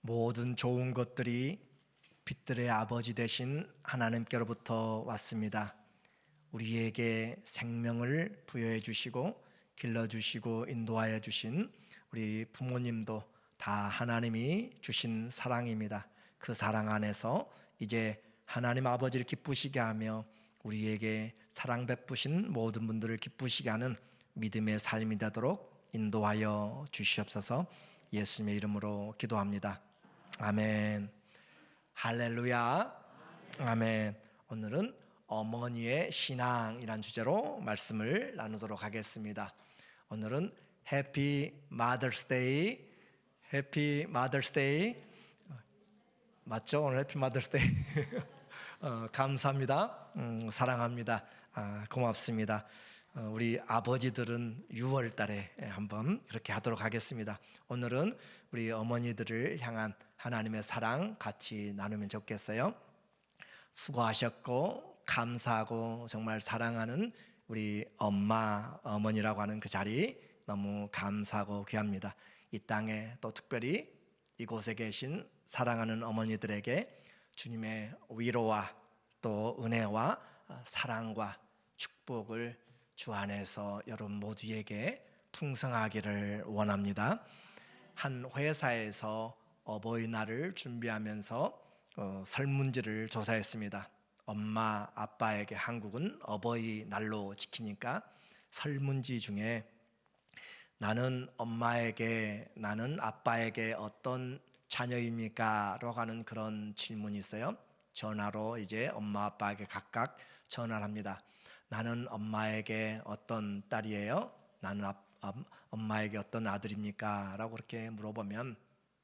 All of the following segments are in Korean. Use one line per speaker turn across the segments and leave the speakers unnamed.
모든 좋은 것들이 빛들의 아버지 되신 하나님께로부터 왔습니다. 우리에게 생명을 부여해 주시고 길러주시고 인도하여 주신 우리 부모님도 다 하나님이 주신 사랑입니다. 그 사랑 안에서 이제 하나님 아버지를 기쁘시게 하며 우리에게 사랑 베푸신 모든 분들을 기쁘시게 하는 믿음의 삶이 되도록 인도하여 주시옵소서. 예수님의 이름으로 기도합니다. 아멘. 할렐루야. 아멘. 오늘은 어머니의 신앙이란 주제로 말씀을 나누도록 하겠습니다. 오늘은 해피 마더스데이. 해피 마더스데이. 맞죠? 오늘 해피 마더스데이. 감사합니다. 사랑합니다. 고맙습니다. 우리 아버지들은 6월 달에 한번 그렇게 하도록 하겠습니다. 오늘은 우리 어머니들을 향한 하나님의 사랑 같이 나누면 좋겠어요. 수고하셨고 감사하고 정말 사랑하는 우리 어머니라고 하는 그 자리 너무 감사하고 귀합니다. 이 땅에 또 특별히 이곳에 계신 사랑하는 어머니들에게 주님의 위로와 또 은혜와 사랑과 축복을 주 안에서 여러분 모두에게 풍성하기를 원합니다. 한 회사에서 어버이날을 준비하면서 설문지를 조사했습니다. 엄마, 아빠에게 한국은 어버이날로 지키니까 설문지 중에 나는 엄마에게, 나는 아빠에게 어떤 자녀입니까? 라고 하는 그런 질문이 있어요. 전화로 이제 엄마, 아빠에게 각각 전화를 합니다. 나는 엄마에게 어떤 딸이에요? 나는 엄마에게 어떤 아들입니까? 라고 그렇게 물어보면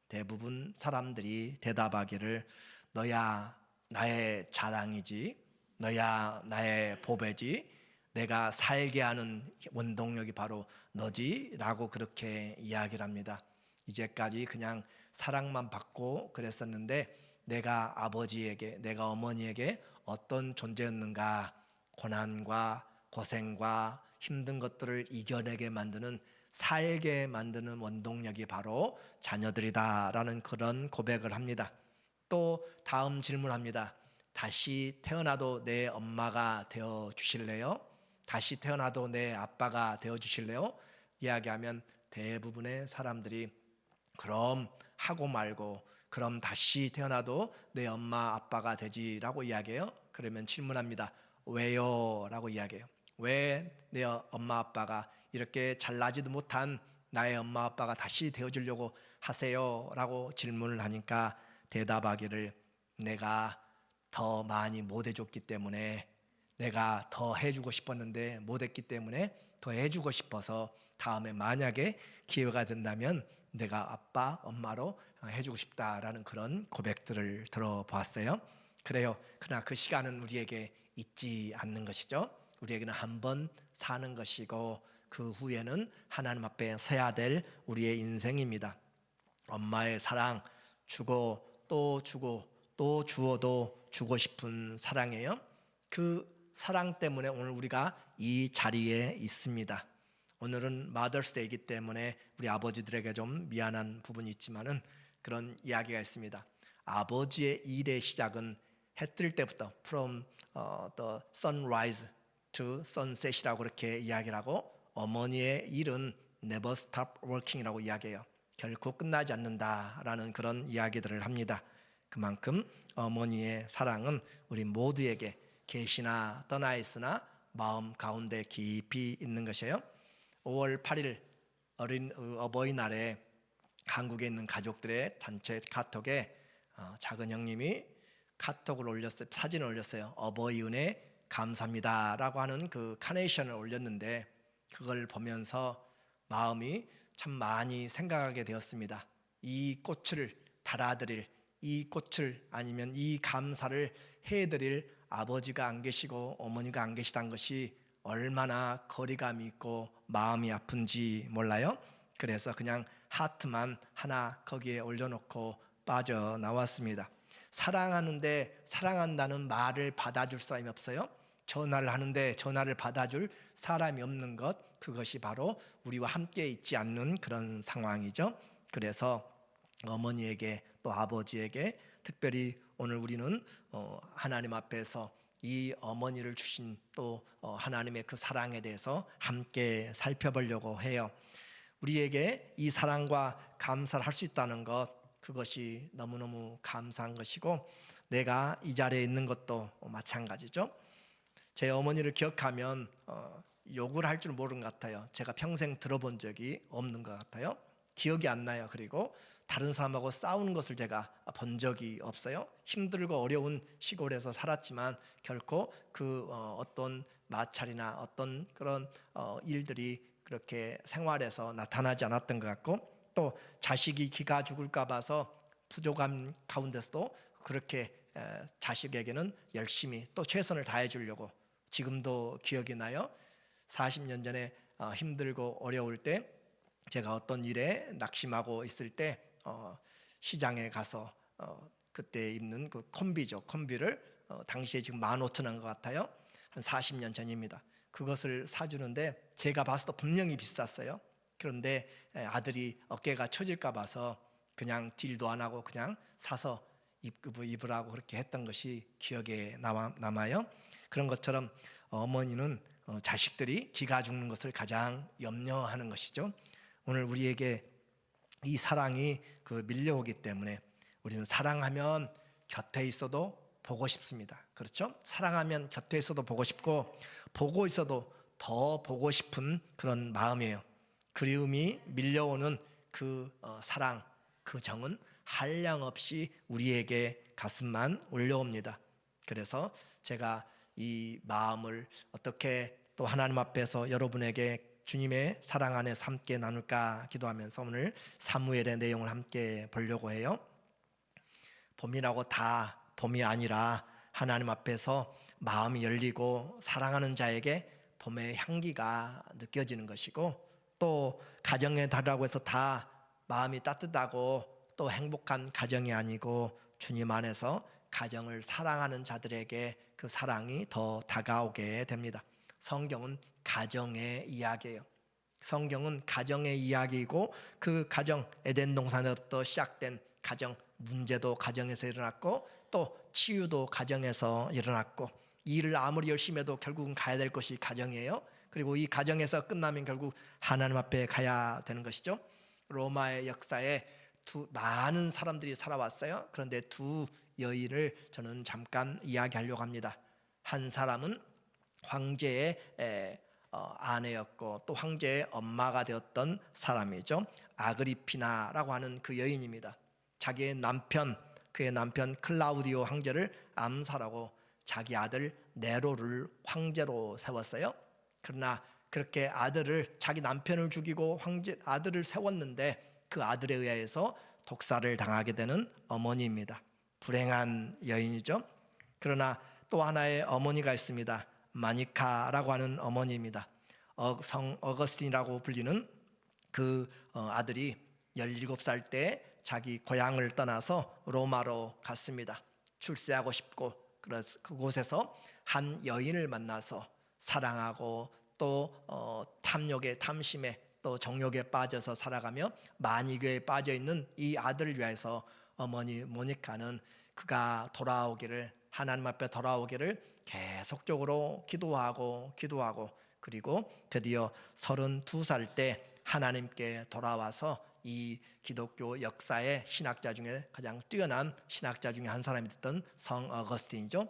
대부분 사람들이 대답하기를 너야 나의 자랑이지, 너야 나의 보배지, 내가 살게 하는 원동력이 바로 너지 라고 그렇게 이야기를 합니다. 이제까지 그냥 사랑만 받고 그랬었는데 내가 아버지에게, 내가 어머니에게 어떤 존재였는가, 고난과 고생과 힘든 것들을 이겨내게 만드는, 살게 만드는 원동력이 바로 자녀들이다라는 그런 고백을 합니다. 또 다음 질문합니다. 다시 태어나도 내 엄마가 되어 주실래요? 다시 태어나도 내 아빠가 되어 주실래요? 이야기하면 대부분의 사람들이 그럼 하고 말고 그럼 다시 태어나도 내 엄마 아빠가 되지라고 이야기해요. 그러면 질문합니다. 왜요? 라고 이야기해요. 왜 내 엄마 아빠가 이렇게 잘나지도 못한 나의 엄마 아빠가 다시 되어주려고 하세요? 라고 질문을 하니까 대답하기를 내가 더 많이 못해줬기 때문에, 내가 더 해주고 싶었는데 못했기 때문에 더 해주고 싶어서 다음에 만약에 기회가 된다면 내가 아빠, 엄마로 해주고 싶다라는 그런 고백들을 들어보았어요. 그래요. 그러나 그 시간은 우리에게 있지 않는 것이죠. 우리에게는 한 번 사는 것이고 그 후에는 하나님 앞에 서야 될 우리의 인생입니다. 엄마의 사랑 주고 또 주고 또 주어도 주고 싶은 사랑이에요. 그 사랑 때문에 오늘 우리가 이 자리에 있습니다. 오늘은 마더스데이이기 때문에 우리 아버지들에게 좀 미안한 부분이 있지만은 그런 이야기가 있습니다. 아버지의 일의 시작은 해 뜰 때부터 from the sunrise to sunset이라고 그렇게 이야기를 하고, 어머니의 일은 never stop working이라고 이야기해요. 결코 끝나지 않는다라는 그런 이야기들을 합니다. 그만큼 어머니의 사랑은 우리 모두에게 계시나 떠나 있으나 마음 가운데 깊이 있는 것이에요. 5월 8일 어버이날에 한국에 있는 가족들의 단체 카톡에 작은 형님이 카톡을 올렸어요. 사진을 올렸어요. 어버이 은혜 감사합니다 라고 하는 그 카네이션을 올렸는데 그걸 보면서 마음이 참 많이 생각하게 되었습니다. 이 꽃을 달아드릴, 이 꽃을 아니면 이 감사를 해드릴 아버지가 안 계시고 어머니가 안 계시다는 것이 얼마나 거리감이 있고 마음이 아픈지 몰라요. 그래서 그냥 하트만 하나 거기에 올려놓고 빠져나왔습니다. 사랑하는데 사랑한다는 말을 받아줄 사람이 없어요. 전화를 하는데 전화를 받아줄 사람이 없는 것, 그것이 바로 우리와 함께 있지 않는 그런 상황이죠. 그래서 어머니에게 또 아버지에게 특별히 오늘 우리는 하나님 앞에서 이 어머니를 주신 또 하나님의 그 사랑에 대해서 함께 살펴보려고 해요. 우리에게 이 사랑과 감사를 할 수 있다는 것, 그것이 너무너무 감사한 것이고 내가 이 자리에 있는 것도 마찬가지죠. 제 어머니를 기억하면 욕을 할 줄 모르는 것 같아요. 제가 평생 들어본 적이 없는 것 같아요. 기억이 안 나요. 그리고 다른 사람하고 싸우는 것을 제가 본 적이 없어요. 힘들고 어려운 시골에서 살았지만 결코 그 어떤 마찰이나 어떤 그런 일들이 그렇게 생활에서 나타나지 않았던 것 같고, 또 자식이 기가 죽을까 봐서 부족함 가운데서도 그렇게 자식에게는 열심히 또 최선을 다해 주려고, 지금도 기억이 나요. 40년 전에 힘들고 어려울 때 제가 어떤 일에 낙심하고 있을 때 시장에 가서 그때 입는 그 콤비죠. 콤비를 당시에 지금 15,000원 것 같아요. 한 40년 전입니다. 그것을 사주는데 제가 봤을 때 분명히 비쌌어요. 그런데 아들이 어깨가 처질까 봐서 그냥 딜도 안 하고 그냥 사서 입으라고 그렇게 했던 것이 기억에 남아요. 그런 것처럼 어머니는 자식들이 기가 죽는 것을 가장 염려하는 것이죠. 오늘 우리에게 이 사랑이 밀려오기 때문에 우리는 사랑하면 곁에 있어도 보고 싶습니다. 그렇죠? 사랑하면 곁에 있어도 보고 싶고 보고 있어도 더 보고 싶은 그런 마음이에요. 그리움이 밀려오는 그 사랑, 그 정은 한량없이 우리에게 가슴만 올려옵니다. 그래서 제가 이 마음을 어떻게 또 하나님 앞에서 여러분에게 주님의 사랑 안에서 함께 나눌까 기도하면서 오늘 사무엘의 내용을 함께 보려고 해요. 봄이라고 다 봄이 아니라 하나님 앞에서 마음이 열리고 사랑하는 자에게 봄의 향기가 느껴지는 것이고, 또 가정의 달이라고 해서 다 마음이 따뜻하고 또 행복한 가정이 아니고 주님 안에서 가정을 사랑하는 자들에게 그 사랑이 더 다가오게 됩니다. 성경은 가정의 이야기예요. 성경은 가정의 이야기이고 그 가정, 에덴 동산에부터 시작된 가정, 문제도 가정에서 일어났고 또 치유도 가정에서 일어났고, 일을 아무리 열심히 해도 결국은 가야 될 것이 가정이에요. 그리고 이 가정에서 끝나면 결국 하나님 앞에 가야 되는 것이죠. 로마의 역사에 많은 사람들이 살아왔어요. 그런데 두 여인을 저는 잠깐 이야기하려고 합니다. 한 사람은 황제의 아내였고 또 황제의 엄마가 되었던 사람이죠. 아그리피나라고 하는 그 여인입니다. 자기의 남편, 그의 남편 클라우디오 황제를 암살하고 자기 아들 네로를 황제로 세웠어요. 그러나 그렇게 자기 남편을 죽이고 아들을 세웠는데 그 아들에 의해서 독살을 당하게 되는 어머니입니다. 불행한 여인이죠. 그러나 또 하나의 어머니가 있습니다. 마니카라고 하는 어머니입니다. 성 어거스틴이라고 불리는 그 아들이 17살 때 자기 고향을 떠나서 로마로 갔습니다. 출세하고 싶고, 그래서 그곳에서 한 여인을 만나서 사랑하고 또 탐욕에, 탐심에, 또 정욕에 빠져서 살아가며 만이교에 빠져 있는 이 아들을 위해서 어머니 모니카는 그가 돌아오기를, 하나님 앞에 돌아오기를 계속적으로 기도하고 그리고 드디어 32살 때 하나님께 돌아와서 이 기독교 역사의 신학자 중에 가장 뛰어난 신학자 중에 한 사람이 됐던 성 어거스틴이죠.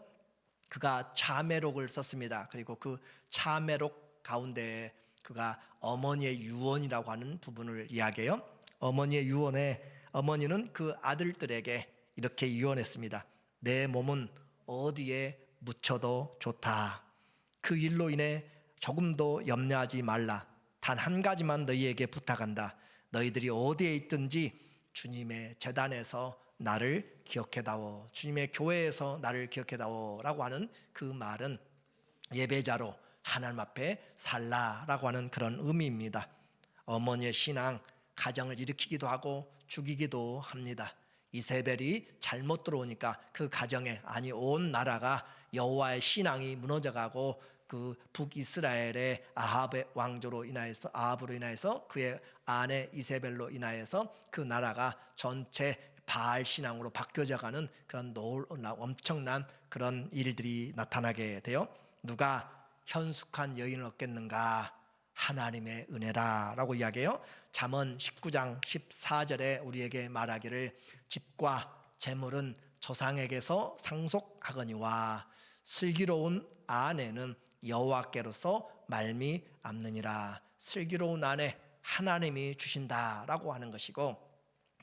그가 참회록을 썼습니다. 그리고 그 참회록 가운데 그가 어머니의 유언이라고 하는 부분을 이야기해요. 어머니의 유언에 어머니는 그 아들들에게 이렇게 유언했습니다. 내 몸은 어디에 묻혀도 좋다. 그 일로 인해 조금도 염려하지 말라. 단 한 가지만 너희에게 부탁한다. 너희들이 어디에 있든지 주님의 제단에서 나를 기억해다오, 주님의 교회에서 나를 기억해다오 라고 하는 그 말은 예배자로 하나님 앞에 살라라고 하는 그런 의미입니다. 어머니의 신앙, 가정을 일으키기도 하고 죽이기도 합니다. 이세벨이 잘못 들어오니까 그 가정에, 아니 온 나라가 여호와의 신앙이 무너져가고 그 북이스라엘의 아합의 왕조로 인하여서, 아합으로 인하여서 그의 아내 이세벨로 인하여서 그 나라가 전체 바알 신앙으로 바뀌어져가는 그런 엄청난 그런 일들이 나타나게 돼요. 누가 현숙한 여인을 얻겠는가? 하나님의 은혜라라고 이야기해요. 잠언 19장 14절에 우리에게 말하기를 집과 재물은 조상에게서 상속하거니와 슬기로운 아내는 여호와께로서 말미암느니라. 슬기로운 아내 하나님이 주신다라고 하는 것이고,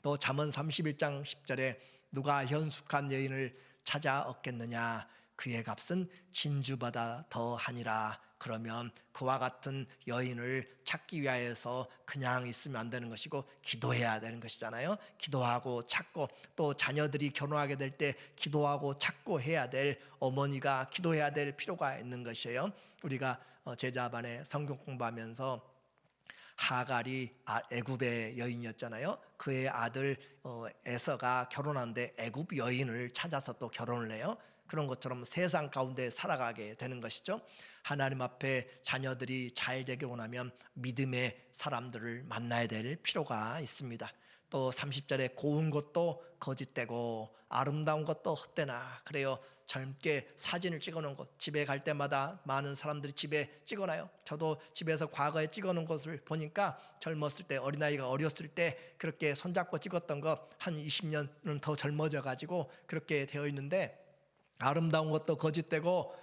또 잠언 31장 10절에 누가 현숙한 여인을 찾아 얻겠느냐? 그의 값은 진주보다 더하니라. 그러면 그와 같은 여인을 찾기 위하여서 그냥 있으면 안 되는 것이고 기도해야 되는 것이잖아요. 기도하고 찾고, 또 자녀들이 결혼하게 될 때 기도하고 찾고 해야 될 어머니가 기도해야 될 필요가 있는 것이에요. 우리가 제자반에 성경 공부하면서 하갈이 애굽의 여인이었잖아요. 그의 아들 에서가 결혼하는데 애굽 여인을 찾아서 또 결혼을 해요. 그런 것처럼 세상 가운데 살아가게 되는 것이죠. 하나님 앞에 자녀들이 잘 되기 원하면 믿음의 사람들을 만나야 될 필요가 있습니다. 또 30절에 고운 것도 거짓되고 아름다운 것도 헛되나. 그래요. 젊게 사진을 찍어놓은 것, 집에 갈 때마다 많은 사람들이 집에 찍어놔요. 저도 집에서 과거에 찍어놓은 것을 보니까 젊었을 때, 어린아이가 어렸을 때 그렇게 손잡고 찍었던 거 한 20년은 더 젊어져 가지고 그렇게 되어 있는데, 아름다운 것도 거짓되고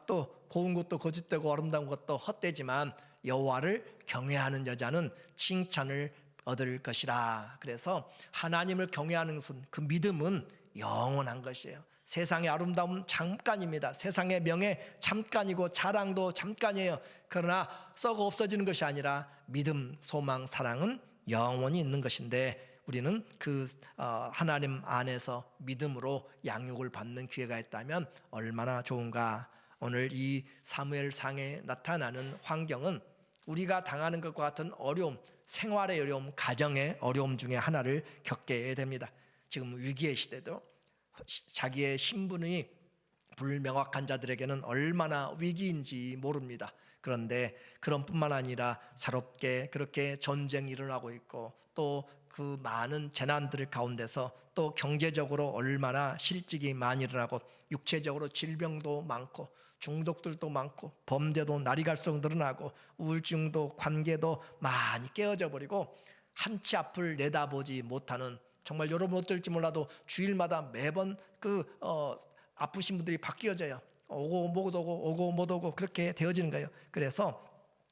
또 고운 것도 거짓되고 아름다운 것도 헛되지만 여호와를 경외하는 여자는 칭찬을 얻을 것이라. 그래서 하나님을 경외하는 것은, 그 믿음은 영원한 것이에요. 세상의 아름다움은 잠깐입니다. 세상의 명예 잠깐이고 자랑도 잠깐이에요. 그러나 썩어 없어지는 것이 아니라 믿음, 소망, 사랑은 영원히 있는 것인데, 우리는 그 하나님 안에서 믿음으로 양육을 받는 기회가 있다면 얼마나 좋은가. 오늘 이 사무엘상에 나타나는 환경은 우리가 당하는 것과 같은 어려움, 생활의 어려움, 가정의 어려움 중에 하나를 겪게 됩니다. 지금 위기의 시대도 자기의 신분이 불명확한 자들에게는 얼마나 위기인지 모릅니다. 그런데 그런 뿐만 아니라 새롭게 그렇게 전쟁이 일어나고 있고, 또 그 많은 재난들 가운데서 또 경제적으로 얼마나 실직이 많이 일어나고, 육체적으로 질병도 많고 중독들도 많고 범죄도 날이 갈수록 늘어나고 우울증도 관계도 많이 깨어져 버리고 한치 앞을 내다보지 못하는, 정말 여러분 어떨지 몰라도 주일마다 매번 아프신 분들이 바뀌어져요. 오고 못 오고 오고 못 오고 그렇게 되어지는 거예요. 그래서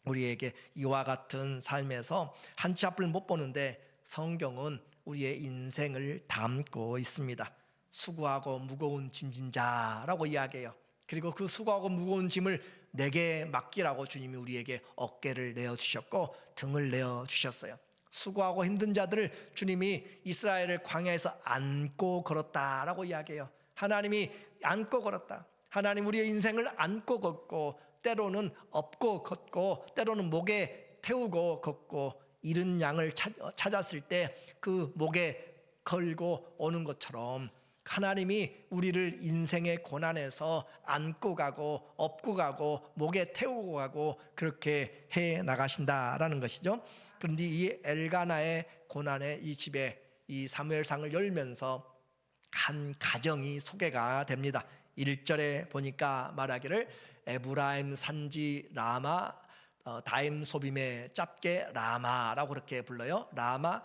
우리에게 이와 같은 삶에서 한치 앞을 못 보는데 성경은 우리의 인생을 담고 있습니다. 수고하고 무거운 짐진 자라고 이야기해요. 그리고 그 수고하고 무거운 짐을 내게 맡기라고 주님이 우리에게 어깨를 내어주셨고 등을 내어주셨어요. 수고하고 힘든 자들을 주님이 이스라엘을 광야에서 안고 걸었다라고 이야기해요. 하나님이 안고 걸었다. 하나님 우리의 인생을 안고 걷고, 때로는 업고 걷고, 때로는 목에 태우고 걷고, 잃은 양을 찾았을 때 그 목에 걸고 오는 것처럼 하나님이 우리를 인생의 고난에서 안고 가고 업고 가고 목에 태우고 가고 그렇게 해 나가신다라는 것이죠. 그런데 이 엘가나의 고난의 이 집에 이 사무엘상을 열면서 한 가정이 소개가 됩니다. 1절에 보니까 말하기를 에브라임 산지 라마 다임 소빔의 짧게 라마라고 그렇게 불러요. 라마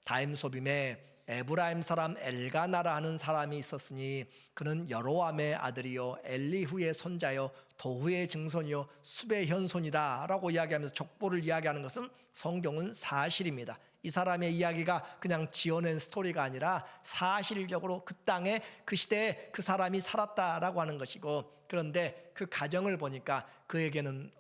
다임 소빔에 에브라임 사람 엘가나라 하는 사람이 있었으니 그는 여로암의 아들이요 엘리후의 손자요 도후의 증손이요 숲의 현손이다 라고 이야기하면서 족보를 이야기하는 것은 성경은 사실입니다. 이 사람의 이야기가 그냥 지어낸 스토리가 아니라 사실적으로 그 땅에 그 시대에 그 사람이 살았다라고 하는 것이고, 그런데 그 가정을 보니까 그에게는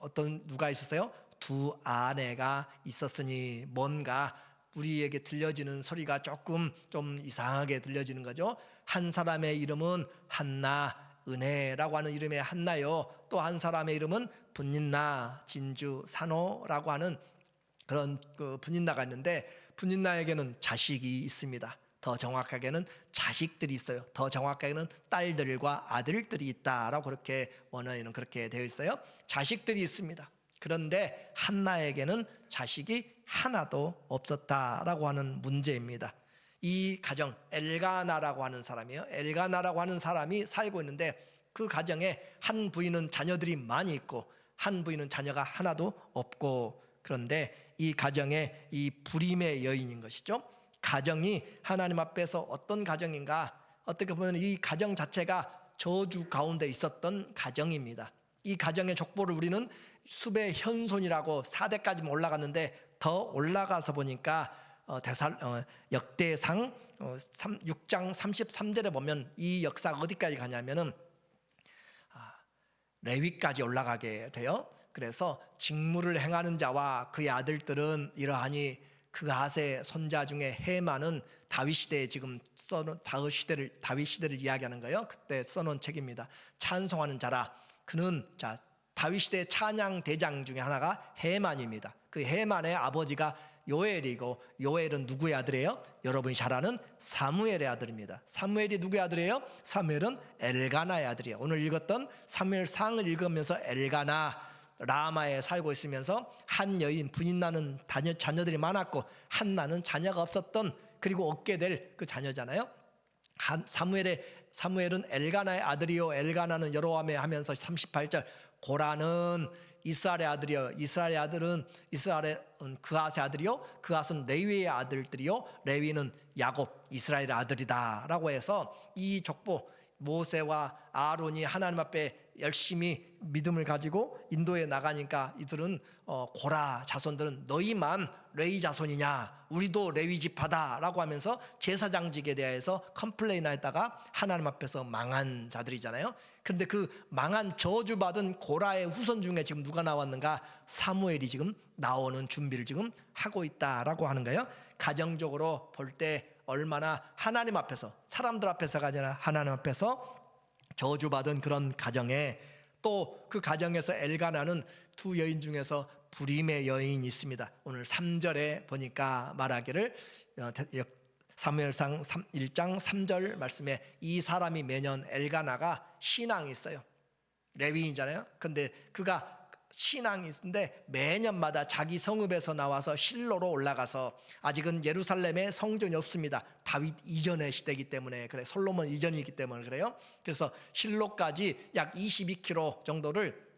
누가 있었어요? 두 아내가 있었으니, 뭔가 우리에게 들려지는 소리가 조금 좀 이상하게 들려지는 거죠. 한 사람의 이름은 한나, 은혜라고 하는 이름의 한나요. 또 한 사람의 이름은 분닌나, 진주, 산호라고 하는 그런 분인나가 있는데, 분인나에게는 자식이 있습니다. 더 정확하게는 자식들이 있어요. 더 정확하게는 딸들과 아들들이 있다라고 그렇게 원어에는 그렇게 되어 있어요. 자식들이 있습니다. 그런데 한나에게는 자식이 하나도 없었다라고 하는 문제입니다. 이 가정, 엘가나라고 하는 사람이에요. 엘가나라고 하는 사람이 살고 있는데 그 가정에 한 부인은 자녀들이 많이 있고 한 부인은 자녀가 하나도 없고, 그런데 이 가정에 이 불임의 여인인 것이죠. 가정이 하나님 앞에서 어떤 가정인가? 어떻게 보면 이 가정 자체가 저주 가운데 있었던 가정입니다. 이 가정의 족보를 우리는 숲의 현손이라고 4대까지 올라갔는데 더 올라가서 보니까 역대상 6장 33절에 보면 이 역사가 어디까지 가냐면은 레위까지 올라가게 돼요. 그래서 직무를 행하는 자와 그의 아들들은 이러하니 그앗의 손자 중에 헤만은 다윗 시대에 지금 써놓은 다윗 시대를 이야기하는 거예요. 그때 써놓은 책입니다. 찬송하는 자라. 그는 다윗 시대 찬양 대장 중에 하나가 헤만입니다. 그 헤만의 아버지가 요엘이고, 요엘은 누구의 아들이에요? 여러분이 잘 아는 사무엘의 아들입니다. 사무엘이 누구의 아들이에요? 사무엘은 엘가나의 아들이에요. 오늘 읽었던 사무엘상을 읽으면서 엘가나 라마에 살고 있으면서 한 여인, 부인 나는 자녀들이 많았고 한나는 자녀가 없었던, 그리고 얻게 될 그 자녀잖아요. 사무엘은 엘가나의 아들이요 엘가나는 여로함의 하면서 38절 고라는 이스라엘의 아들이요 이스라엘의 아들은 그앗의 아들이요 그앗은 레위의 아들들이요 레위는 야곱 이스라엘의 아들이다 라고 해서 이 족보, 모세와 아론이 하나님 앞에 열심히 믿음을 가지고 인도에 나가니까 이들은 고라 자손들은 너희만 레위 자손이냐, 우리도 레위 지파다 라고 하면서 제사장직에 대해서 컴플레인하다가 하나님 앞에서 망한 자들이잖아요. 그런데 그 망한 저주받은 고라의 후손 중에 지금 누가 나왔는가? 사무엘이 지금 나오는 준비를 지금 하고 있다라고 하는 거예요. 가정적으로 볼 때 얼마나 하나님 앞에서, 사람들 앞에서가 아니라 하나님 앞에서 저주받은 그런 가정에, 또 그 가정에서 엘가나는 두 여인 중에서 불임의 여인이 있습니다. 오늘 3절에 보니까 말하기를 사무엘상 1장 3절 말씀에 이 사람이 매년 엘가나가 신앙이 있어요. 레위인이잖아요. 근데 그가 신앙이 있는데 매년마다 자기 성읍에서 나와서 실로로 올라가서, 아직은 예루살렘에 성전이 없습니다. 다윗 이전의 시대이기 때문에 그래, 솔로몬 이전이기 때문에 그래요. 그래서 실로까지 약 22km 정도를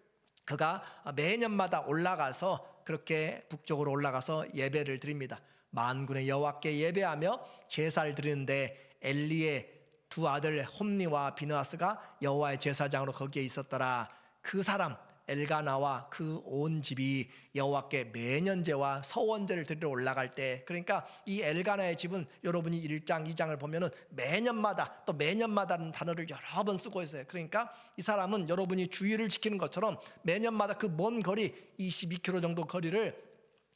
그가 매년마다 올라가서 그렇게 북쪽으로 올라가서 예배를 드립니다. 만군의 여호와께 예배하며 제사를 드리는데 엘리의 두 아들 홈니와 비느하스가 여호와의 제사장으로 거기에 있었더라. 그 사람 엘가나와 그 온 집이 여호와께 매년제와 서원제를 드리러 올라갈 때, 그러니까 이 엘가나의 집은 여러분이 1장 2장을 보면은 매년마다, 또 매년마다는 단어를 여러 번 쓰고 있어요. 그러니까 이 사람은 여러분이 주의를 지키는 것처럼 매년마다 그 먼 거리 22km 정도 거리를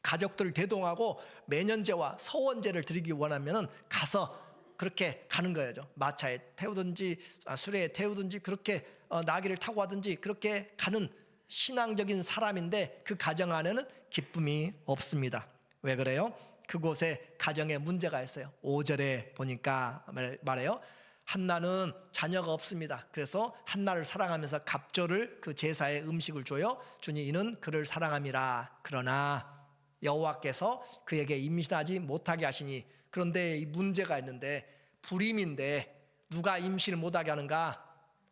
가족들을 대동하고 매년제와 서원제를 드리기 원하면은 가서 그렇게 가는 거예요. 마차에 태우든지 수레에 태우든지 그렇게 나귀를 타고 하든지 그렇게 가는 신앙적인 사람인데 그 가정 안에는 기쁨이 없습니다. 왜 그래요? 그곳에 가정에 문제가 있어요. 5절에 보니까 말해요. 한나는 자녀가 없습니다. 그래서 한나를 사랑하면서 갑절을 그 제사의 음식을 줘요. 주니 이는 그를 사랑함이라. 그러나 여호와께서 그에게 임신하지 못하게 하시니, 그런데 이 문제가 있는데, 불임인데 누가 임신을 못하게 하는가?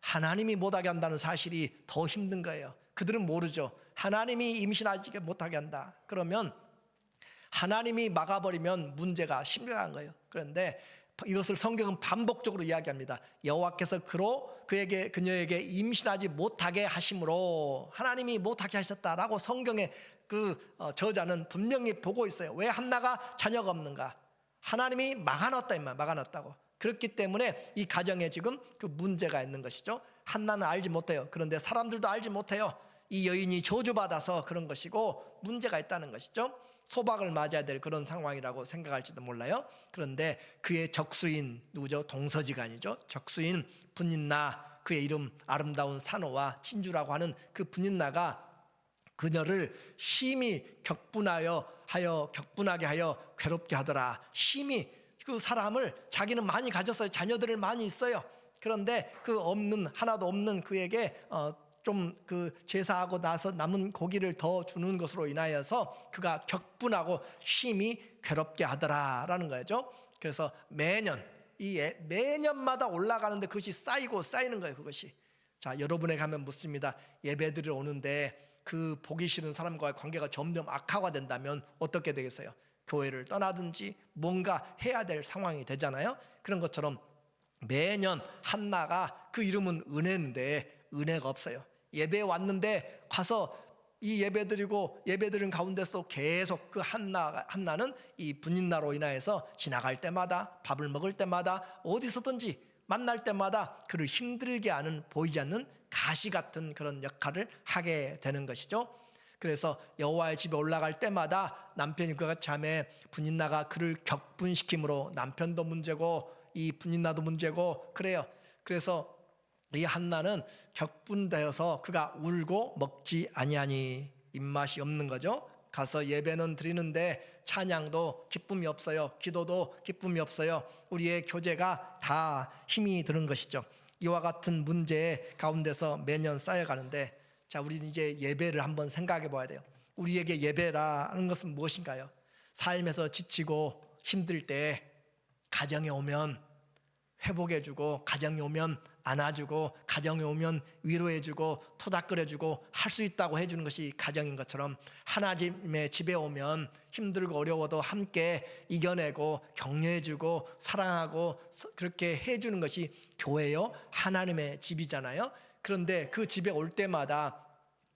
하나님이 못하게 한다는 사실이 더 힘든 거예요. 그들은 모르죠. 하나님이 임신하지 못하게 한다. 그러면 하나님이 막아버리면 문제가 심각한 거예요. 그런데 이것을 성경은 반복적으로 이야기합니다. 여호와께서 그녀에게 임신하지 못하게 하심으로 하나님이 못하게 하셨다라고 성경의 그 저자는 분명히 보고 있어요. 왜 한나가 자녀가 없는가? 하나님이 막아놨다고. 그렇기 때문에 이 가정에 지금 그 문제가 있는 것이죠. 한나는 알지 못해요. 그런데 사람들도 알지 못해요. 이 여인이 저주받아서 그런 것이고 문제가 있다는 것이죠. 소박을 맞아야 될 그런 상황이라고 생각할지도 몰라요. 그런데 그의 적수인 누구죠? 동서지간이죠. 적수인 분인나, 그의 이름 아름다운 산호와 친주라고 하는 그 분인나가 그녀를 심히 격분하게 하여 괴롭게 하더라. 심히 그 사람을, 자기는 많이 가졌어요. 자녀들을 많이 있어요. 그런데 그 하나도 없는 그에게 좀 그 제사하고 나서 남은 고기를 더 주는 것으로 인하여서 그가 격분하고 심히 괴롭게 하더라라는 거죠. 그래서 매년마다 올라가는데 그것이 쌓이고 쌓이는 거예요. 그것이. 자, 여러분에게 가면 묻습니다. 예배드리러 오는데 그 보기 싫은 사람과의 관계가 점점 악화가 된다면 어떻게 되겠어요? 교회를 떠나든지 뭔가 해야 될 상황이 되잖아요. 그런 것처럼 매년 한나가, 그 이름은 은혜인데 은혜가 없어요. 예배에 왔는데 가서 이 예배드리고 예배드린 가운데서 계속 그 한나는 이 분인나로 인하여서 지나갈 때마다, 밥을 먹을 때마다, 어디서든지 만날 때마다 그를 힘들게 하는, 보이지 않는 가시 같은 그런 역할을 하게 되는 것이죠. 그래서 여호와의 집에 올라갈 때마다 남편이 그가 참에 분인나가 그를 격분시킴으로 남편도 문제고 이 분인나도 문제고 그래요. 그래서 이 한나는 격분되어서 그가 울고 먹지 아니하니, 입맛이 없는 거죠. 가서 예배는 드리는데 찬양도 기쁨이 없어요. 기도도 기쁨이 없어요. 우리의 교제가 다 힘이 드는 것이죠. 이와 같은 문제 가운데서 매년 쌓여가는데, 자, 우리는 이제 예배를 한번 생각해 봐야 돼요. 우리에게 예배라는 것은 무엇인가요? 삶에서 지치고 힘들 때 가정에 오면 회복해주고, 가정에 오면 안아주고, 가정에 오면 위로해주고, 토닥거려주고 할 수 있다고 해주는 것이 가정인 것처럼, 하나님의 집에 오면 힘들고 어려워도 함께 이겨내고 격려해주고 사랑하고 그렇게 해주는 것이 교회요, 하나님의 집이잖아요. 그런데 그 집에 올 때마다,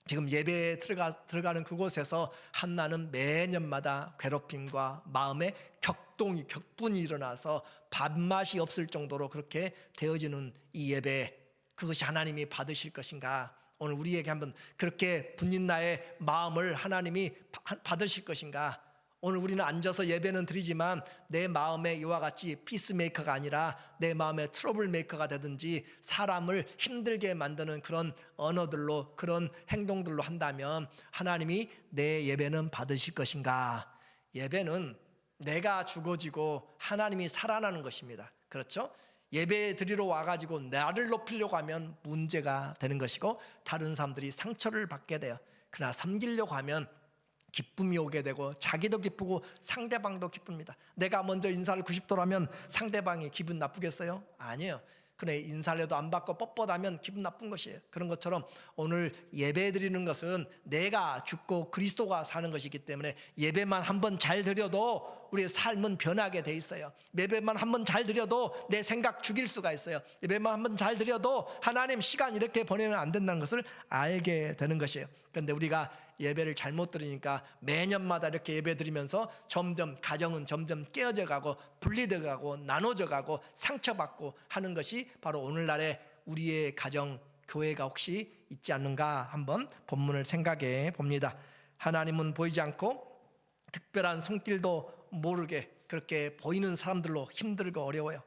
지금 예배에 들어가는 그곳에서 한나는 매년마다 괴롭힘과 마음의 격분이 일어나서 밥맛이 없을 정도로 그렇게 되어지는 이 예배, 그것이 하나님이 받으실 것인가? 오늘 우리에게 한번 그렇게 분인나의 마음을 하나님이 받으실 것인가? 오늘 우리는 앉아서 예배는 드리지만 내 마음에 이와 같이 피스메이커가 아니라 내 마음에 트러블 메이커가 되든지 사람을 힘들게 만드는 그런 언어들로, 그런 행동들로 한다면 하나님이 내 예배는 받으실 것인가? 예배는 내가 죽어지고 하나님이 살아나는 것입니다. 그렇죠? 예배 드리러 와가지고 나를 높이려고 하면 문제가 되는 것이고 다른 사람들이 상처를 받게 돼요. 그러나 섬기려고 하면 기쁨이 오게 되고 자기도 기쁘고 상대방도 기쁩니다. 내가 먼저 인사를 90도로 하면 상대방이 기분 나쁘겠어요? 아니에요. 그래, 인사를 해도 안 받고 뻣뻣하면 기분 나쁜 것이에요. 그런 것처럼 오늘 예배 드리는 것은 내가 죽고 그리스도가 사는 것이기 때문에 예배만 한번 잘 드려도 우리의 삶은 변하게 돼 있어요. 예배만 한번 잘 드려도 내 생각 죽일 수가 있어요. 예배만 한번 잘 드려도 하나님 시간 이렇게 보내면 안 된다는 것을 알게 되는 것이에요. 그런데 우리가 예배를 잘못 드리니까 매년마다 이렇게 예배 드리면서 점점 가정은 점점 깨어져 가고 분리되어 가고 나눠져 가고 상처받고 하는 것이 바로 오늘날의 우리의 가정, 교회가 혹시 있지 않는가 한번 본문을 생각해 봅니다. 하나님은 보이지 않고 특별한 손길도 모르게 그렇게 보이는 사람들로 힘들고 어려워요.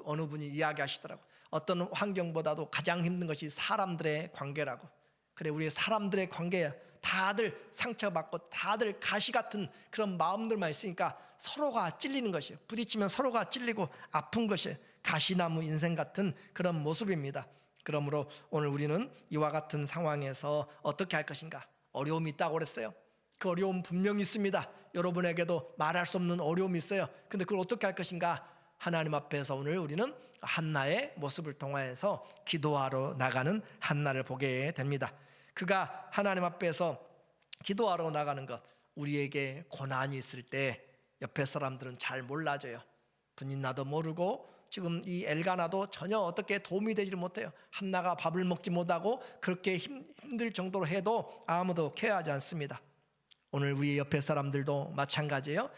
어느 분이 이야기하시더라고. 어떤 환경보다도 가장 힘든 것이 사람들의 관계라고. 그래, 우리 사람들의 관계야. 다들 상처받고 다들 가시 같은 그런 마음들만 있으니까 서로가 찔리는 것이에요. 부딪히면 서로가 찔리고 아픈 것이에요. 가시나무 인생 같은 그런 모습입니다. 그러므로 오늘 우리는 이와 같은 상황에서 어떻게 할 것인가? 어려움이 있다고 그랬어요. 그 어려움 분명히 있습니다. 여러분에게도 말할 수 없는 어려움이 있어요. 근데 그걸 어떻게 할 것인가? 하나님 앞에서 오늘 우리는 한나의 모습을 통하여서 기도하러 나가는 한나를 보게 됩니다. 그가 하나님 앞에서 기도하러 나가는 것, 우리에게 고난이 있을 때 옆에 사람들은 잘 몰라줘요. 분인나도 모르고 지금 이 엘가나도 전혀 어떻게 도움이 되지를 못해요. 한나가 밥을 먹지 못하고 그렇게 힘들 정도로 해도 아무도 케어하지 않습니다. 오늘 우리 옆에 사람들도 마찬가지예요.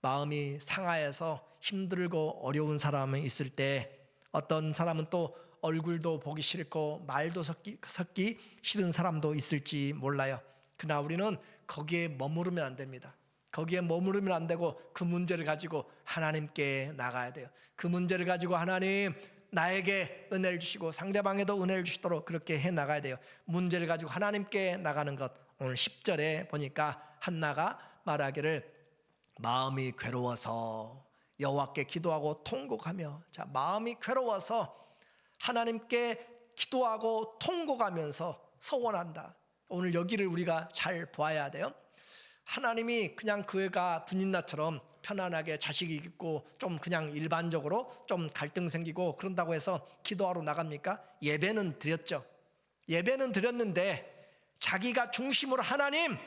마음이 상하여서 힘들고 어려운 사람이 있을 때 어떤 사람은 또 얼굴도 보기 싫고 말도 섞기 싫은 사람도 있을지 몰라요. 그러나 우리는 거기에 머무르면 안 됩니다. 거기에 머무르면 안 되고 그 문제를 가지고 하나님께 나가야 돼요. 그 문제를 가지고 하나님, 나에게 은혜를 주시고 상대방에도 은혜를 주시도록 그렇게 해 나가야 돼요. 문제를 가지고 하나님께 나가는 것, 오늘 10절에 보니까 한나가 말하기를 마음이 괴로워서 여호와께 기도하고 통곡하며, 자, 마음이 괴로워서 하나님께 기도하고 통곡하면서 서원한다. 오늘 여기를 우리가 잘 보아야 돼요. 하나님이 그냥 그 애가 분인나처럼 편안하게 자식이 있고 좀 그냥 일반적으로 좀 갈등 생기고 그런다고 해서 기도하러 나갑니까? 예배는 드렸죠. 예배는 드렸는데 자기가 중심으로 하나님,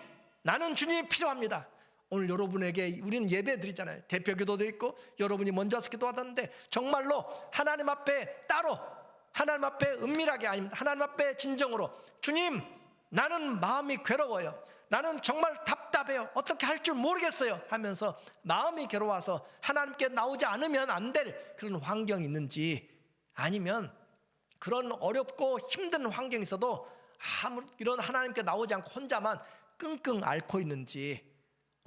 나는 주님이 필요합니다. 오늘 여러분에게 우리는 예배 드리잖아요. 대표 기도도 있고 여러분이 먼저 와서 기도하던데 정말로 하나님 앞에 따로, 하나님 앞에 은밀하게, 아닙니다. 하나님 앞에 진정으로, 주님, 나는 마음이 괴로워요. 나는 정말 답답해요. 어떻게 할 줄 모르겠어요 하면서 마음이 괴로워서 하나님께 나오지 않으면 안 될 그런 환경이 있는지, 아니면 그런 어렵고 힘든 환경이 있어도 이런 하나님께 나오지 않고 혼자만 끙끙 앓고 있는지,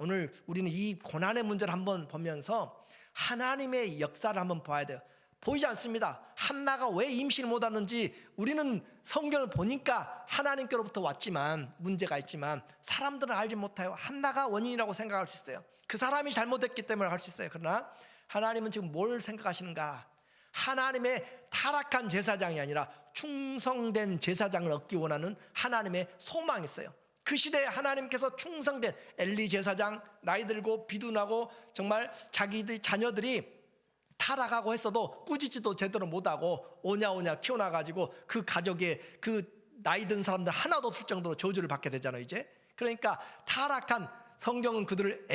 오늘 우리는 이 고난의 문제를 한번 보면서 하나님의 역사를 한번 봐야 돼요. 보이지 않습니다. 한나가 왜 임신을 못하는지 우리는 성경을 보니까 하나님께로부터 왔지만 문제가 있지만 사람들은 알지 못해요. 한나가 원인이라고 생각할 수 있어요. 그 사람이 잘못했기 때문에 할 수 있어요. 그러나 하나님은 지금 뭘 생각하시는가? 하나님의 타락한 제사장이 아니라 충성된 제사장을 얻기 원하는 하나님의 소망이 있어요. 그 시대에 하나님께서 충성된 엘리 제사장, 나이 들고 비둔하고 정말 자기들 자녀들이 타락하고 했어도 꾸짖지도 제대로 못하고 오냐오냐 키워놔가지고 그 가족에 그 나이 든 사람들 하나도 없을 정도로 저주를 받게 되잖아요. 이제 그러니까 타락한, 성경은 그들을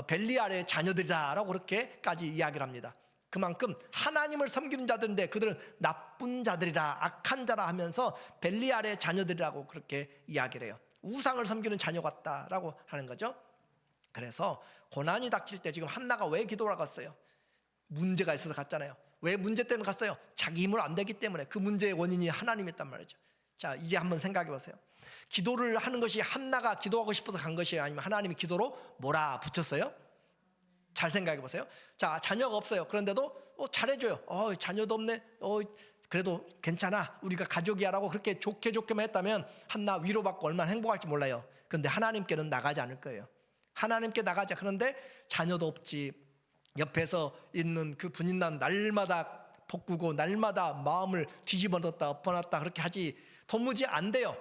벨리알의 자녀들이다라고 그렇게까지 이야기를 합니다. 그만큼 하나님을 섬기는 자들인데 그들은 나쁜 자들이라, 악한 자라 하면서 벨리알의 자녀들이라고 그렇게 이야기를 해요. 우상을 섬기는 자녀 같다라고 하는 거죠. 그래서 고난이 닥칠 때 지금 한나가 왜 기도를 갔어요? 문제가 있어서 갔잖아요. 왜 문제 때문에 갔어요? 자기 힘으로 안 되기 때문에. 그 문제의 원인이 하나님이었단 말이죠. 자, 이제 한번 생각해 보세요. 기도를 하는 것이 한나가 기도하고 싶어서 간 것이에요? 아니면 하나님이 기도로 몰아붙였어요? 잘 생각해 보세요. 자, 자녀가 없어요. 그런데도 잘해줘요. 자녀도 없네. 그래도 괜찮아, 우리가 가족이야 라고 그렇게 좋게만 했다면 한나 위로받고 얼마나 행복할지 몰라요. 그런데 하나님께는 나가지 않을 거예요. 하나님께 나가자. 그런데 자녀도 없지. 옆에서 있는 그 분인난 날마다 볶고 날마다 마음을 뒤집어놨다 엎어놨다 그렇게 하지 도무지 안 돼요.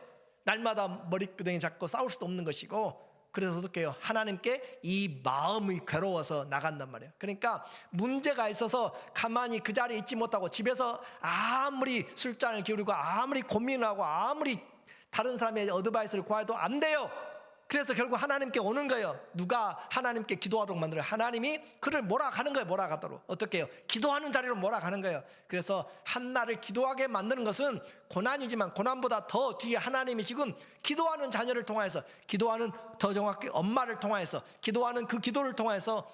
날마다 머리끄댕이 잡고 싸울 수도 없는 것이고, 그래서 어떻게 해요? 하나님께 이 마음이 괴로워서 나간단 말이에요. 그러니까 문제가 있어서 가만히 그 자리에 있지 못하고 집에서 아무리 술잔을 기울이고 아무리 고민하고 아무리 다른 사람의 어드바이스를 구해도 안 돼요. 그래서 결국 하나님께 오는 거예요. 누가 하나님께 기도하도록 만들어요? 하나님이 그를 몰아가는 거예요. 몰아가도록. 어떻게 해요? 기도하는 자리로 몰아가는 거예요. 그래서 한나를 기도하게 만드는 것은 고난이지만 고난보다 더 뒤에 하나님이 지금 기도하는 자녀를 통해서, 기도하는, 더 정확히 엄마를 통해서, 기도하는 그 기도를 통해서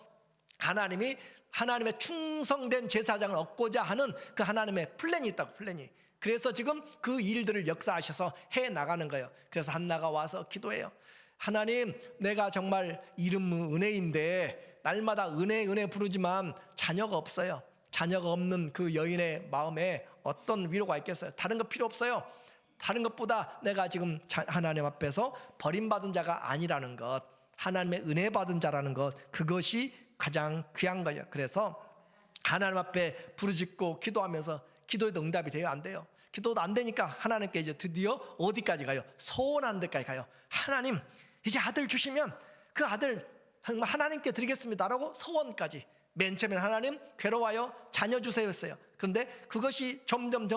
하나님이 하나님의 충성된 제사장을 얻고자 하는 그 하나님의 플랜이 있다고, 플랜이. 그래서 지금 그 일들을 역사하셔서 해 나가는 거예요. 그래서 한나가 와서 기도해요. 하나님, 내가 정말 이름은 은혜인데 날마다 은혜 부르지만 자녀가 없어요. 자녀가 없는 그 여인의 마음에 어떤 위로가 있겠어요? 다른 거 필요 없어요. 다른 것보다 내가 지금 하나님 앞에서 버림받은 자가 아니라는 것, 하나님의 은혜 받은 자라는 것, 그것이 가장 귀한 거예요. 그래서 하나님 앞에 부르짖고 기도하면서, 기도에도 응답이 돼요? 안 돼요? 기도도 안 되니까 하나님께 이제 드디어 어디까지 가요? 소원하는 데까지 가요. 하나님, 이제 아들 주시면 그 아들 하나님께 드리겠습니다라고 소원까지. 맨 처음에는 하나님 괴로워요, 자녀 주세요 했어요. 그런데 그것이 점점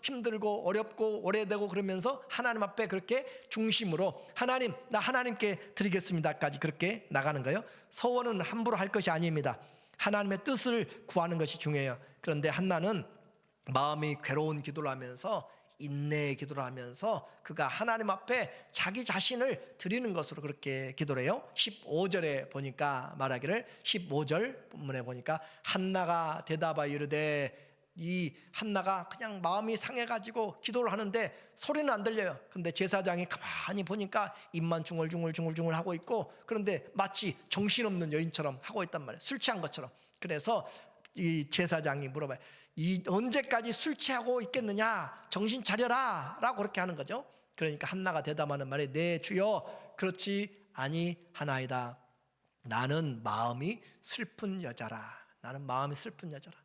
힘들고 어렵고 오래되고 그러면서 하나님 앞에 그렇게 중심으로 하나님, 나 하나님께 드리겠습니다까지 그렇게 나가는 거예요. 소원은 함부로 할 것이 아닙니다. 하나님의 뜻을 구하는 것이 중요해요. 그런데 한나는 마음이 괴로운 기도를 하면서, 인내의 기도를 하면서 그가 하나님 앞에 자기 자신을 드리는 것으로 그렇게 기도를 해요. 15절에 보니까 말하기를, 15절 본문에 보니까 한나가 대답하여 이르되, 이 한나가 그냥 마음이 상해가지고 기도를 하는데 소리는 안 들려요. 근데 제사장이 가만히 보니까 입만 중얼중얼 하고 있고, 그런데 마치 정신없는 여인처럼 하고 있단 말이에요. 술 취한 것처럼. 그래서 이 제사장이 물어봐요. 이 언제까지 술 취하고 있겠느냐? 정신 차려라 라고 그렇게 하는 거죠. 그러니까 한나가 대답하는 말이, 네 주여, 그렇지 아니하나이다. 나는 마음이 슬픈 여자라. 나는 마음이 슬픈 여자라.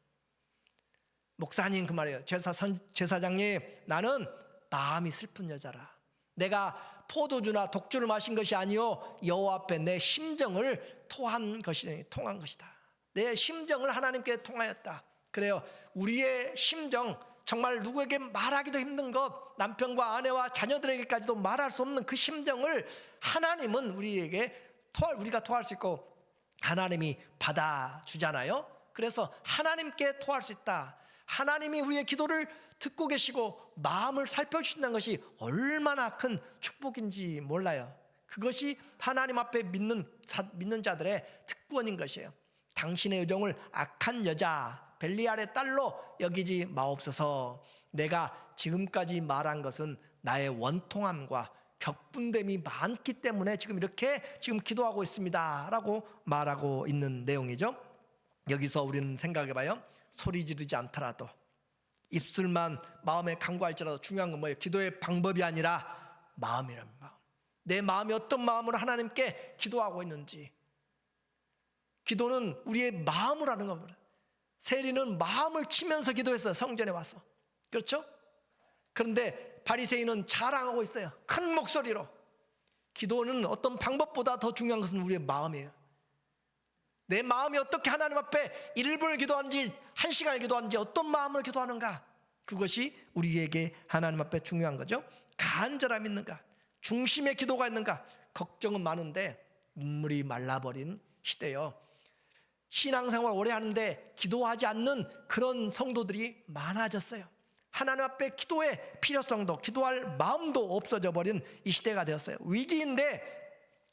목사님, 그 말이에요. 제사장님, 나는 마음이 슬픈 여자라. 내가 포도주나 독주를 마신 것이 아니요 여호와 앞에 내 심정을 통한 것이다. 내 심정을 하나님께 통하였다. 그래요. 우리의 심정, 정말 누구에게 말하기도 힘든 것, 남편과 아내와 자녀들에게까지도 말할 수 없는 그 심정을 하나님은 우리가 토할 수 있고 하나님이 받아주잖아요. 그래서 하나님께 토할 수 있다. 하나님이 우리의 기도를 듣고 계시고 마음을 살펴주신다는 것이 얼마나 큰 축복인지 몰라요. 그것이 하나님 앞에 믿는 자들의 특권인 것이에요. 당신의 여종을 악한 여자 벨리알의 딸로 여기지 마옵소서. 내가 지금까지 말한 것은 나의 원통함과 격분됨이 많기 때문에 지금 이렇게 기도하고 있습니다 라고 말하고 있는 내용이죠. 여기서 우리는 생각해봐요. 소리 지르지 않더라도, 입술만 마음에 간구할지라도 중요한 건 뭐예요? 기도의 방법이 아니라 마음이라는 마음. 내 마음이 어떤 마음으로 하나님께 기도하고 있는지. 기도는 우리의 마음을 하는 겁니다. 세리는 마음을 치면서 기도했어요. 성전에 와서. 그렇죠? 그런데 바리새인은 자랑하고 있어요. 큰 목소리로. 기도는 어떤 방법보다 더 중요한 것은 우리의 마음이에요. 내 마음이 어떻게 하나님 앞에 1분을 기도하는지 1시간을 기도하는지 어떤 마음을 기도하는가, 그것이 우리에게 하나님 앞에 중요한 거죠. 간절함이 있는가, 중심의 기도가 있는가. 걱정은 많은데 눈물이 말라버린 시대요. 신앙생활 오래 하는데 기도하지 않는 그런 성도들이 많아졌어요. 하나님 앞에 기도의 필요성도, 기도할 마음도 없어져 버린 이 시대가 되었어요. 위기인데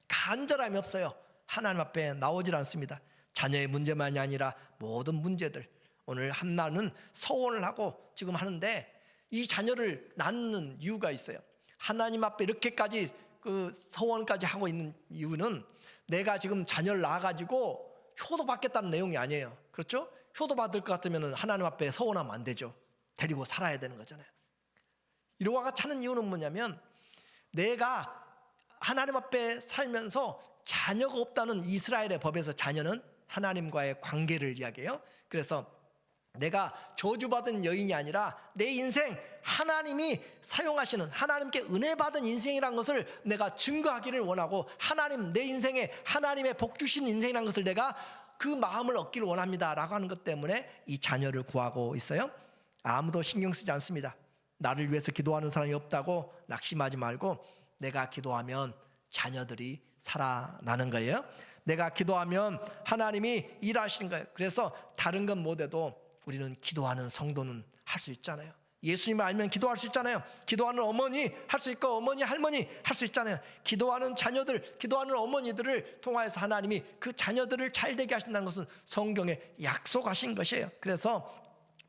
간절함이 없어요. 하나님 앞에 나오질 않습니다. 자녀의 문제만이 아니라 모든 문제들, 오늘 한나는 서원을 하고 지금 하는데 이 자녀를 낳는 이유가 있어요. 하나님 앞에 이렇게까지 그 서원까지 하고 있는 이유는 내가 지금 자녀를 낳아가지고 효도 받겠다는 내용이 아니에요. 그렇죠? 효도 받을 것 같으면 하나님 앞에 서원하면 안 되죠. 데리고 살아야 되는 거잖아요. 이러와 같이 하는 이유는 뭐냐면, 내가 하나님 앞에 살면서 자녀가 없다는 이스라엘의 법에서 자녀는 하나님과의 관계를 이야기해요. 그래서 내가 저주받은 여인이 아니라 내 인생 하나님이 사용하시는, 하나님께 은혜 받은 인생이란 것을 내가 증거하기를 원하고, 하나님, 내 인생에 하나님의 복 주신 인생이란 것을 내가 그 마음을 얻기를 원합니다 라고 하는 것 때문에 이 자녀를 구하고 있어요. 아무도 신경 쓰지 않습니다. 나를 위해서 기도하는 사람이 없다고 낙심하지 말고, 내가 기도하면 자녀들이 살아나는 거예요. 내가 기도하면 하나님이 일하시는 거예요. 그래서 다른 건 못해도 우리는 기도하는 성도는 할 수 있잖아요. 예수님을 알면 기도할 수 있잖아요. 기도하는 어머니 할 수 있고, 어머니, 할머니 할 수 있잖아요. 기도하는 자녀들, 기도하는 어머니들을 통하여서 하나님이 그 자녀들을 잘 되게 하신다는 것은 성경에 약속하신 것이에요. 그래서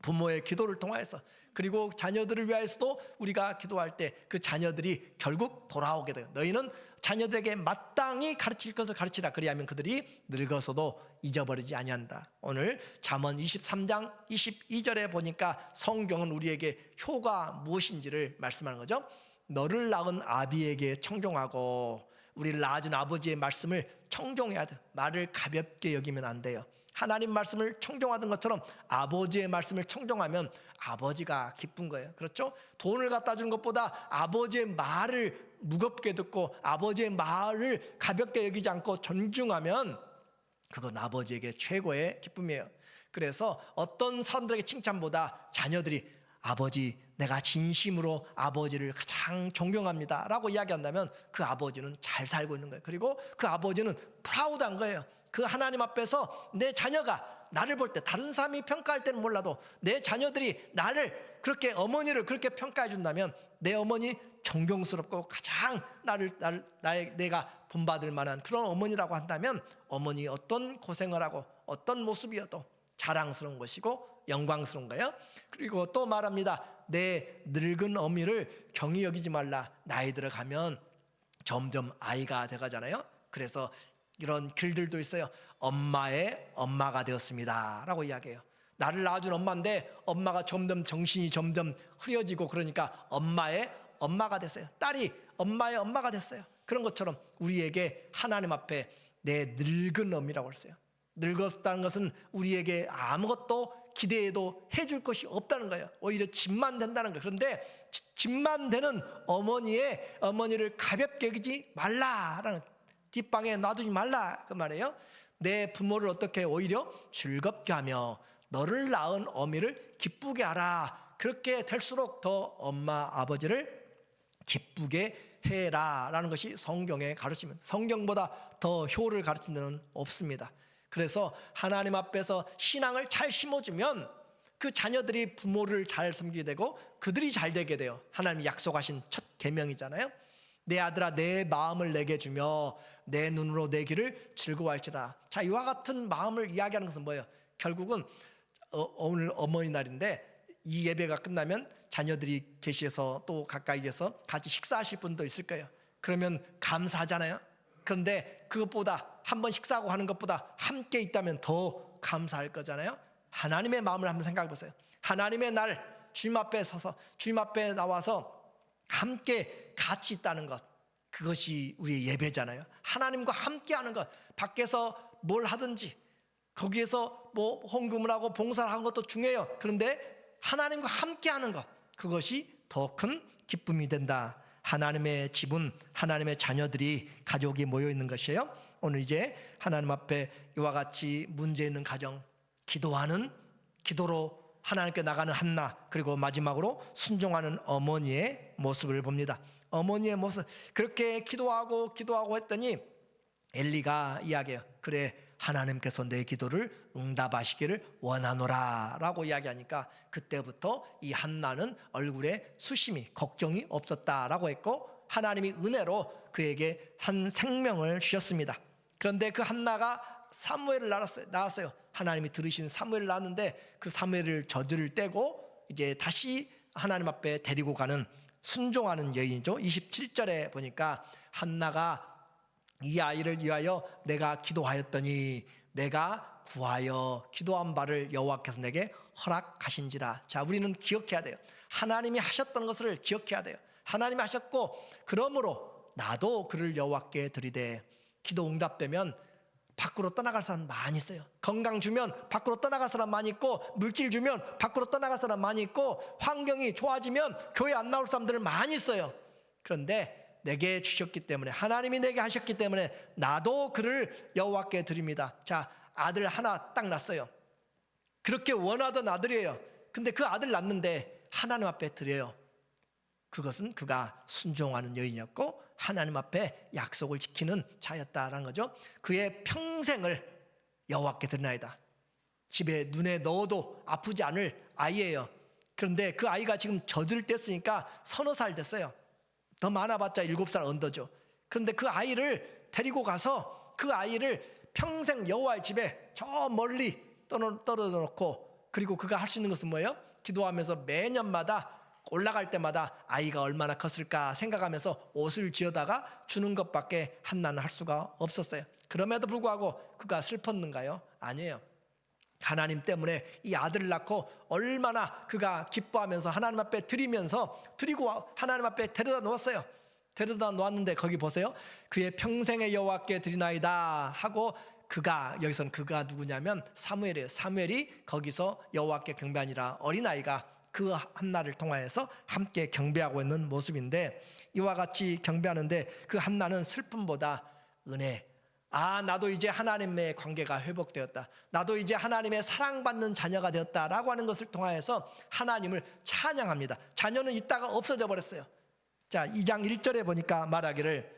부모의 기도를 통하여서, 그리고 자녀들을 위하여서도 우리가 기도할 때 그 자녀들이 결국 돌아오게 돼요. 너희는 자녀들에게 마땅히 가르칠 것을 가르치라. 그리하면 그들이 늙어서도 잊어버리지 아니한다. 오늘 잠언 23장 22절에 보니까 성경은 우리에게 효가 무엇인지를 말씀하는 거죠. 너를 낳은 아비에게 청종하고, 우리를 낳아준 아버지의 말씀을 청종해야 돼. 말을 가볍게 여기면 안 돼요. 하나님 말씀을 청종하던 것처럼 아버지의 말씀을 청종하면 아버지가 기쁜 거예요. 그렇죠? 돈을 갖다 주는 것보다 아버지의 말을 무겁게 듣고 아버지의 말을 가볍게 여기지 않고 존중하면 그건 아버지에게 최고의 기쁨이에요. 그래서 어떤 사람들에게 칭찬보다 자녀들이 아버지, 내가 진심으로 아버지를 가장 존경합니다 라고 이야기한다면 그 아버지는 잘 살고 있는 거예요. 그리고 그 아버지는 프라우드한 거예요. 그 하나님 앞에서 내 자녀가 나를 볼 때, 다른 사람이 평가할 때는 몰라도 내 자녀들이 나를 그렇게, 어머니를 그렇게 평가해 준다면 내 어머니 존경스럽고 가장 내가 본받을 만한 그런 어머니라고 한다면, 어머니 어떤 고생을 하고 어떤 모습이어도 자랑스러운 것이고 영광스러운 거예요. 그리고 또 말합니다. 내 늙은 어미를 경히 여기지 말라. 나이 들어가면 점점 아이가 돼가잖아요. 그래서 이런 글들도 있어요. 엄마의 엄마가 되었습니다 라고 이야기해요. 나를 낳아준 엄마인데 엄마가 정신이 점점 흐려지고, 그러니까 엄마의 엄마가 됐어요. 딸이 엄마의 엄마가 됐어요. 그런 것처럼 우리에게 하나님 앞에 내 늙은 어미라고 했어요. 늙었다는 것은 우리에게 아무것도 기대해도 해줄 것이 없다는 거예요. 오히려 짐만 된다는 거예요. 그런데 짐만 되는 어머니를 가볍게 여기지 말라라는, 뒷방에 놔두지 말라 그 말이에요. 내 부모를 어떻게 오히려 즐겁게 하며 너를 낳은 어미를 기쁘게 하라. 그렇게 될수록 더 엄마 아버지를 기쁘게 해라라는 것이 성경의 가르침입니다. 성경보다 더 효를 가르친 데는 없습니다. 그래서 하나님 앞에서 신앙을 잘 심어주면 그 자녀들이 부모를 잘 섬기게 되고 그들이 잘 되게 돼요. 하나님이 약속하신 첫 계명이잖아요. 내 아들아 내 마음을 내게 주며 내 눈으로 내 길을 즐거워할지라. 자, 이와 같은 마음을 이야기하는 것은 뭐예요? 결국은 오늘 어머니날인데 이 예배가 끝나면 자녀들이 계셔서 또 가까이에서 같이 식사하실 분도 있을 거예요. 그러면 감사하잖아요. 그런데 그것보다 한번 식사하고 하는 것보다 함께 있다면 더 감사할 거잖아요. 하나님의 마음을 한번 생각해 보세요. 하나님의 날 주님 앞에 서서 주님 앞에 나와서 함께 같이 있다는 것, 그것이 우리의 예배잖아요. 하나님과 함께 하는 것, 밖에서 뭘 하든지 거기에서 뭐 헌금을 하고 봉사를 하는 것도 중요해요. 그런데 하나님과 함께 하는 것, 그것이 더 큰 기쁨이 된다. 하나님의 집은 하나님의 자녀들이, 가족이 모여 있는 것이에요. 오늘 이제 하나님 앞에 이와 같이 문제 있는 가정, 기도로 하나님께 나가는 한나, 그리고 마지막으로 순종하는 어머니의 모습을 봅니다. 어머니의 모습, 그렇게 기도하고 했더니 엘리가 이야기해요. 그래, 하나님께서 내 기도를 응답하시기를 원하노라 라고 이야기하니까 그때부터 이 한나는 얼굴에 수심이, 걱정이 없었다라고 했고, 하나님이 은혜로 그에게 한 생명을 주셨습니다. 그런데 그 한나가 사무엘을 낳았어요. 하나님이 들으신 사무엘을 낳았는데 그 사무엘을 젖을 떼고 이제 다시 하나님 앞에 데리고 가는, 순종하는 여인이죠. 27절에 보니까 한나가 이 아이를 위하여 내가 기도하였더니 내가 구하여 기도한 바를 여호와께서 내게 허락하신지라. 자, 우리는 기억해야 돼요. 하나님이 하셨던 것을 기억해야 돼요. 하나님이 하셨고, 그러므로 나도 그를 여호와께 드리되, 기도 응답되면 밖으로 떠나갈 사람 많이 있어요. 건강 주면 밖으로 떠나갈 사람 많이 있고, 물질 주면 밖으로 떠나갈 사람 많이 있고, 환경이 좋아지면 교회 안 나올 사람들은 많이 있어요. 그런데 내게 주셨기 때문에, 하나님이 내게 하셨기 때문에 나도 그를 여호와께 드립니다. 자, 아들 하나 딱 낳았어요. 그렇게 원하던 아들이에요. 근데 그 아들 낳는데 하나님 앞에 드려요. 그것은 그가 순종하는 여인이었고 하나님 앞에 약속을 지키는 자였다라는 거죠. 그의 평생을 여호와께 드리나이다. 집에 눈에 넣어도 아프지 않을 아이예요. 그런데 그 아이가 지금 젖을 뗐으니까 서너 살 됐어요. 더 많아봤자 7살 언더죠. 그런데 그 아이를 데리고 가서 그 아이를 평생 여호와의 집에 저 멀리 떨어져 놓고, 그리고 그가 할 수 있는 것은 뭐예요? 기도하면서 매년마다 올라갈 때마다 아이가 얼마나 컸을까 생각하면서 옷을 지어다가 주는 것밖에 한나는 할 수가 없었어요. 그럼에도 불구하고 그가 슬펐는가요? 아니에요. 하나님 때문에 이 아들을 낳고 얼마나 그가 기뻐하면서 하나님 앞에 드리고 하나님 앞에 데려다 놓았어요. 데려다 놓았는데 거기 보세요. 그의 평생의 여호와께 드리나이다 하고, 그가, 여기서는 그가 누구냐면 사무엘이에요. 사무엘이 거기서 여호와께 경배하니라, 어린아이가 그 한나를 통하여서 함께 경배하고 있는 모습인데, 이와 같이 경배하는데 그 한나는 슬픔보다 은혜, 나도 이제 하나님의 관계가 회복되었다, 나도 이제 하나님의 사랑받는 자녀가 되었다라고 하는 것을 통하여서 하나님을 찬양합니다. 자녀는 있다가 없어져 버렸어요. 자, 2장 1절에 보니까 말하기를,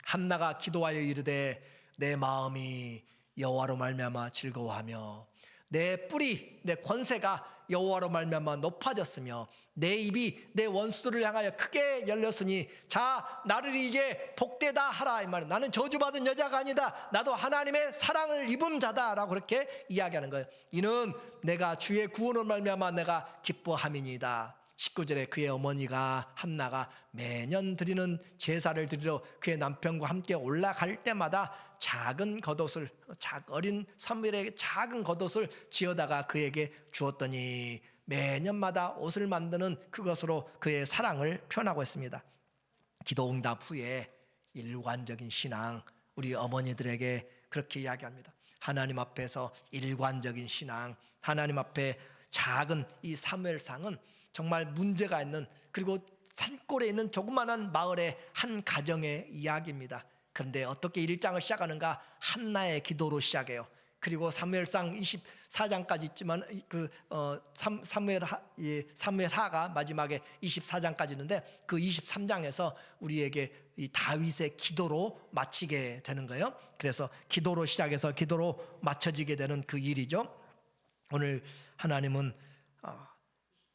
한나가 기도하여 이르되 내 마음이 여호와로 말미암아 즐거워하며 내 뿔이, 내 권세가 여호와로 말미암아 높아졌으며 내 입이 내 원수들을 향하여 크게 열렸으니 자, 나를 이제 복되다 하라. 이 말은 나는 저주받은 여자가 아니다, 나도 하나님의 사랑을 입은 자다라고 그렇게 이야기하는 거예요. 이는 내가 주의 구원으로 말미암아 내가 기뻐함이니이다. 19절에 그의 어머니가 한나가 매년 드리는 제사를 드리러 그의 남편과 함께 올라갈 때마다 작은 겉옷을, 어린 사무엘에게 작은 겉옷을 지어다가 그에게 주었더니 매년마다 옷을 만드는 그것으로 그의 사랑을 표현하고 있습니다. 기도 응답 후에 일관적인 신앙, 우리 어머니들에게 그렇게 이야기합니다. 하나님 앞에서 일관적인 신앙, 하나님 앞에 작은 이 사무엘상은 정말 문제가 있는, 그리고 산골에 있는 조그마한 마을의 한 가정의 이야기입니다. 그런데 어떻게 1장을 시작하는가? 한나의 기도로 시작해요. 그리고 사무엘상 24장까지 있지만 사무엘하가 마지막에 24장까지 있는데, 그 23장에서 우리에게 이 다윗의 기도로 마치게 되는 거예요. 그래서 기도로 시작해서 기도로 맞춰지게 되는 그 일이죠. 오늘 하나님은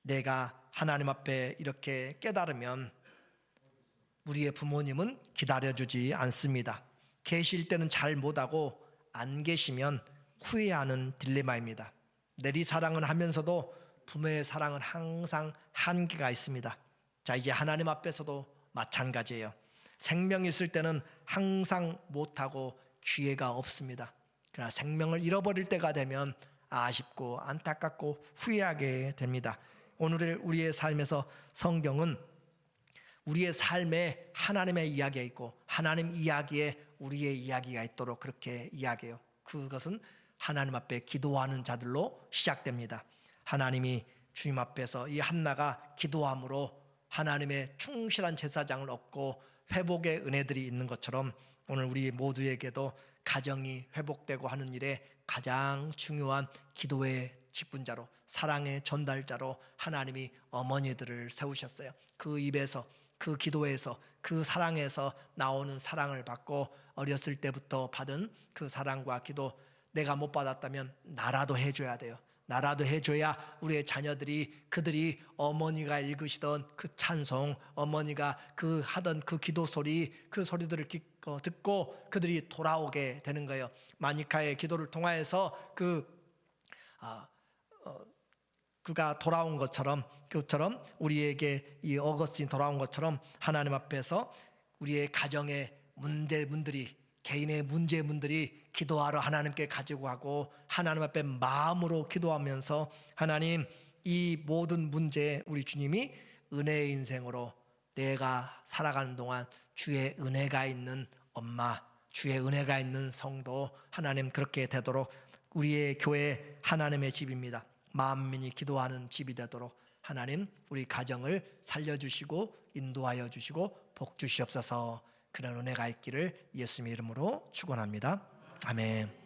내가 하나님 앞에 이렇게 깨달으면 우리의 부모님은 기다려주지 않습니다. 계실 때는 잘 못하고 안 계시면 후회하는 딜레마입니다. 내리 사랑은 하면서도 부모의 사랑은 항상 한계가 있습니다. 자, 이제 하나님 앞에서도 마찬가지예요. 생명이 있을 때는 항상 못하고 기회가 없습니다. 그러나 생명을 잃어버릴 때가 되면 아쉽고 안타깝고 후회하게 됩니다. 오늘 우리의 삶에서 성경은 우리의 삶에 하나님의 이야기가 있고 하나님 이야기에 우리의 이야기가 있도록 그렇게 이야기해요. 그것은 하나님 앞에 기도하는 자들로 시작됩니다. 하나님이 주님 앞에서 이 한나가 기도함으로 하나님의 충실한 제사장을 얻고 회복의 은혜들이 있는 것처럼, 오늘 우리 모두에게도 가정이 회복되고 하는 일에 가장 중요한 기도의 직분자로, 사랑의 전달자로 하나님이 어머니들을 세우셨어요. 그 입에서, 그 기도에서, 그 사랑에서 나오는 사랑을 받고 어렸을 때부터 받은 그 사랑과 기도, 내가 못 받았다면 나라도 해줘야 돼요. 나라도 해줘야 우리의 자녀들이, 그들이 어머니가 읽으시던 그 찬송, 어머니가 그 하던 그 기도 소리, 그 소리들을 듣고 그들이 돌아오게 되는 거예요. 마니카의 기도를 통하여서 그가 돌아온 것처럼, 그처럼 우리에게 이 어거스틴 돌아온 것처럼 하나님 앞에서 우리의 가정의 문제문들이, 개인의 문제문들이 기도하러 하나님께 가지고 가고 하나님 앞에 마음으로 기도하면서, 하나님, 이 모든 문제에 우리 주님이 은혜의 인생으로 내가 살아가는 동안 주의 은혜가 있는 엄마, 주의 은혜가 있는 성도, 하나님 그렇게 되도록 우리의 교회 하나님의 집입니다. 만민이 기도하는 집이 되도록 하나님 우리 가정을 살려주시고 인도하여 주시고 복 주시옵소서. 그런 은혜가 있기를 예수님의 이름으로 축원합니다. 아멘.